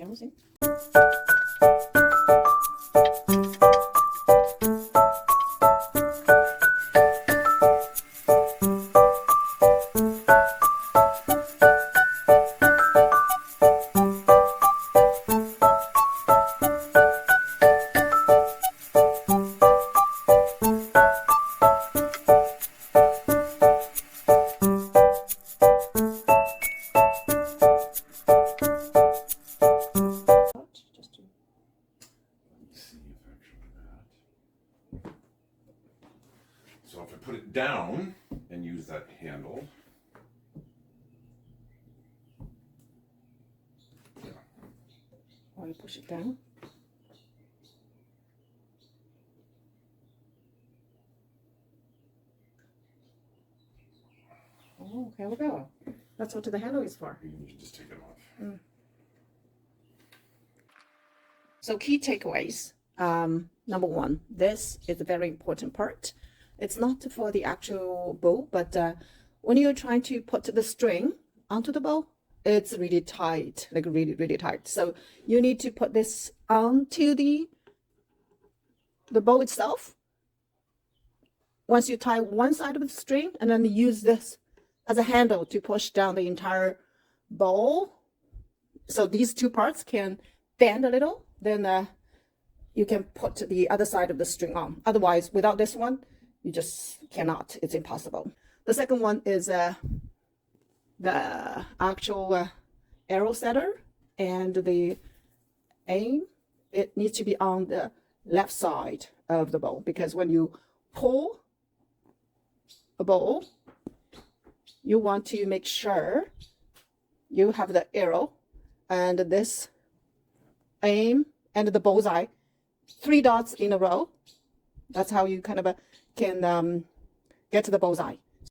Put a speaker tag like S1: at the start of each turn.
S1: everything. Just to
S2: Let me see if actually that. So if I put it down and use that handle. Yeah.
S1: while you push it down. Oh, here we go. That's what the handle is for.
S2: You can just take it off.
S1: So key takeaways. Number one, this is a very important part. It's not for the actual bow, but when you're trying to put the string onto the bow, it's really tight, like really, really tight. So you need to put this onto the bow itself. Once you tie one side of the string, and then use this as a handle to push down the entire bow. So these two parts can bend a little, then you can put the other side of the string on. Otherwise, without this one, you just cannot. It's impossible. The second one is the actual arrow setter and the aim. It needs to be on the left side of the bow, because when you pull a bow, you want to make sure you have the arrow and this aim and the bullseye, 3 dots in a row. That's how you kind of can get to the bullseye.